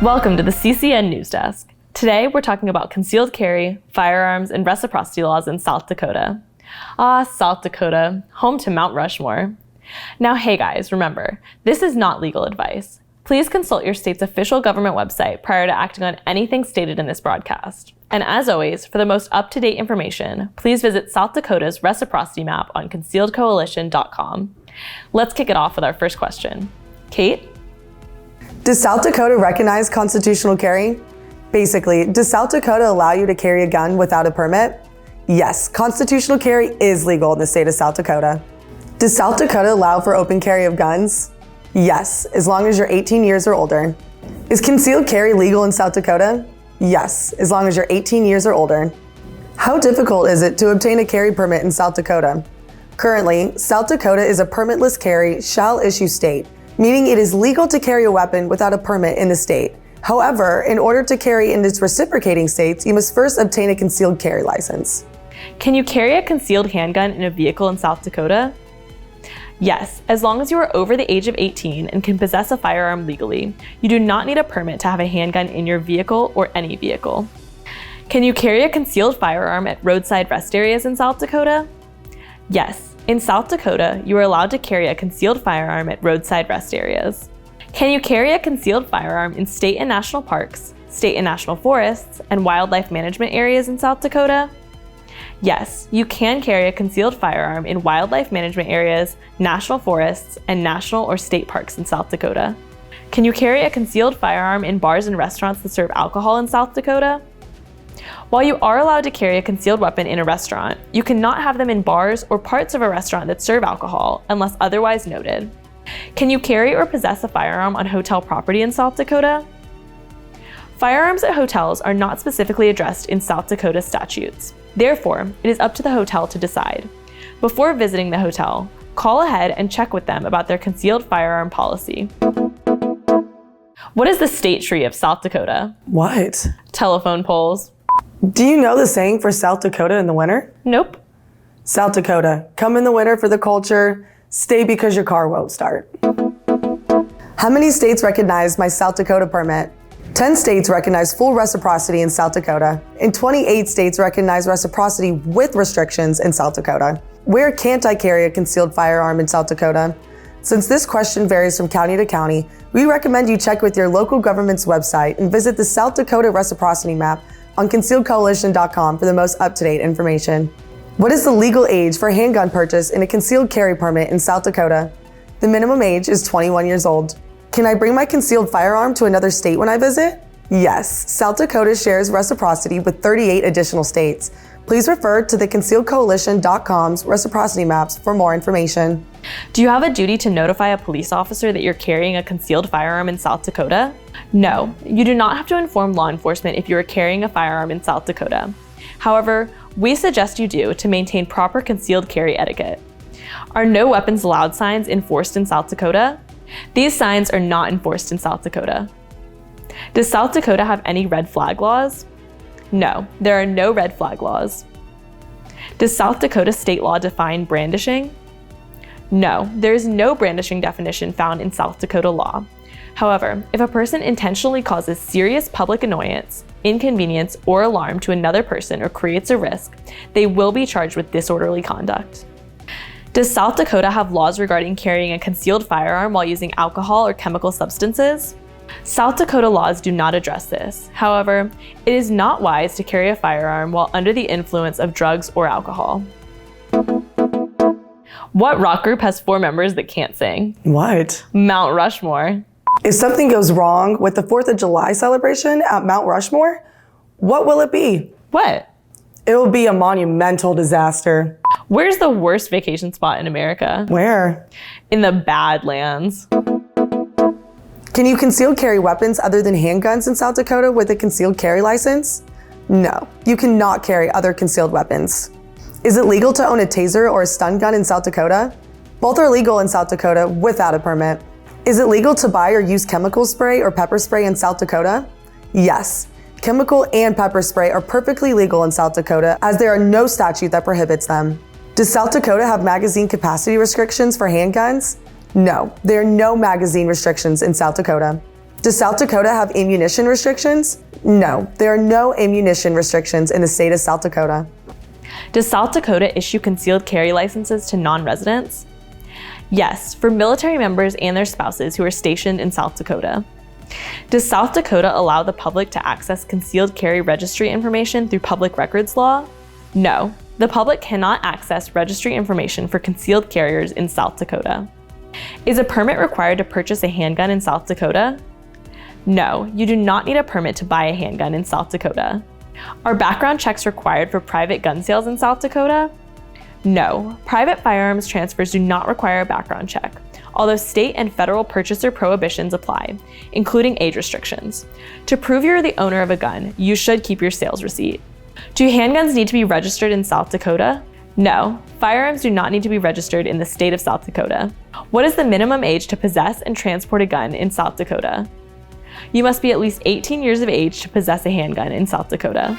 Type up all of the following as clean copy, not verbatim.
Welcome to the CCN News Desk. Today we're talking about concealed carry, firearms, and reciprocity laws in South Dakota. South Dakota, home to Mount Rushmore. Now hey guys, remember, this is not legal advice. Please consult your state's official government website prior to acting on anything stated in this broadcast. And as always, for the most up-to-date information, please visit South Dakota's reciprocity map on concealedcoalition.com. Let's kick it off with our first question. Kate? Does South Dakota recognize constitutional carry? Basically, does South Dakota allow you to carry a gun without a permit? Yes, constitutional carry is legal in the state of South Dakota. Does South Dakota allow for open carry of guns? Yes, as long as you're 18 years or older. Is concealed carry legal in South Dakota? Yes, as long as you're 18 years or older. How difficult is it to obtain a carry permit in South Dakota? Currently, South Dakota is a permitless carry shall issue state, meaning it is legal to carry a weapon without a permit in the state. However, in order to carry in its reciprocating states, you must first obtain a concealed carry license. Can you carry a concealed handgun in a vehicle in South Dakota? Yes, as long as you are over the age of 18 and can possess a firearm legally, you do not need a permit to have a handgun in your vehicle or any vehicle. Can you carry a concealed firearm at roadside rest areas in South Dakota? Yes. In South Dakota, you are allowed to carry a concealed firearm at roadside rest areas. Can you carry a concealed firearm in state and national parks, state and national forests, and wildlife management areas in South Dakota? Yes, you can carry a concealed firearm in wildlife management areas, national forests, and national or state parks in South Dakota. Can you carry a concealed firearm in bars and restaurants that serve alcohol in South Dakota? While you are allowed to carry a concealed weapon in a restaurant, you cannot have them in bars or parts of a restaurant that serve alcohol unless otherwise noted. Can you carry or possess a firearm on hotel property in South Dakota? Firearms at hotels are not specifically addressed in South Dakota statutes. Therefore, it is up to the hotel to decide. Before visiting the hotel, call ahead and check with them about their concealed firearm policy. What is the state tree of South Dakota? What? Telephone poles. Do you know the saying for South Dakota in the winter? Nope. South Dakota, come in the winter for the culture, stay because your car won't start. How many states recognize my South Dakota permit? 10 states recognize full reciprocity in South Dakota, and 28 states recognize reciprocity with restrictions in South Dakota. Where can't I carry a concealed firearm in South Dakota? Since this question varies from county to county, we recommend you check with your local government's website and visit the South Dakota reciprocity map on concealedcoalition.com for the most up-to-date information. What is the legal age for handgun purchase in a concealed carry permit in South Dakota? The minimum age is 21 years old. Can I bring my concealed firearm to another state when I visit? Yes, South Dakota shares reciprocity with 38 additional states. Please refer to the concealedcoalition.com's reciprocity maps for more information. Do you have a duty to notify a police officer that you're carrying a concealed firearm in South Dakota? No, you do not have to inform law enforcement if you are carrying a firearm in South Dakota. However, we suggest you do to maintain proper concealed carry etiquette. Are no weapons allowed signs enforced in South Dakota? These signs are not enforced in South Dakota. Does South Dakota have any red flag laws? No, there are no red flag laws. Does South Dakota state law define brandishing? No, there is no brandishing definition found in South Dakota law. However, if a person intentionally causes serious public annoyance, inconvenience, or alarm to another person or creates a risk, they will be charged with disorderly conduct. Does South Dakota have laws regarding carrying a concealed firearm while using alcohol or chemical substances? South Dakota laws do not address this. However, it is not wise to carry a firearm while under the influence of drugs or alcohol. What rock group has 4 members that can't sing? What? Mount Rushmore. If something goes wrong with the 4th of July celebration at Mount Rushmore, what will it be? What? It will be a monumental disaster. Where's the worst vacation spot in America? Where? In the Badlands. Can you concealed carry weapons other than handguns in South Dakota with a concealed carry license? No, you cannot carry other concealed weapons. Is it legal to own a taser or a stun gun in South Dakota? Both are legal in South Dakota without a permit. Is it legal to buy or use chemical spray or pepper spray in South Dakota? Yes. Chemical and pepper spray are perfectly legal in South Dakota as there are no statute that prohibits them. Does South Dakota have magazine capacity restrictions for handguns? No, there are no magazine restrictions in South Dakota. Does South Dakota have ammunition restrictions? No, there are no ammunition restrictions in the state of South Dakota. Does South Dakota issue concealed carry licenses to non-residents? Yes, for military members and their spouses who are stationed in South Dakota. Does South Dakota allow the public to access concealed carry registry information through public records law? No, the public cannot access registry information for concealed carriers in South Dakota. Is a permit required to purchase a handgun in South Dakota? No, you do not need a permit to buy a handgun in South Dakota. Are background checks required for private gun sales in South Dakota? No, private firearms transfers do not require a background check, although state and federal purchaser prohibitions apply, including age restrictions. To prove you're the owner of a gun, you should keep your sales receipt. Do handguns need to be registered in South Dakota? No, firearms do not need to be registered in the state of South Dakota. What is the minimum age to possess and transport a gun in South Dakota? You must be at least 18 years of age to possess a handgun in South Dakota.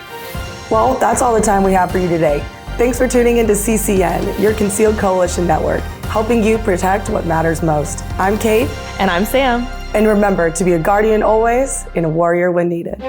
Well, that's all the time we have for you today. Thanks for tuning into CCN, your Concealed Coalition Network, helping you protect what matters most. I'm Kate. And I'm Sam. And remember to be a guardian always and a warrior when needed.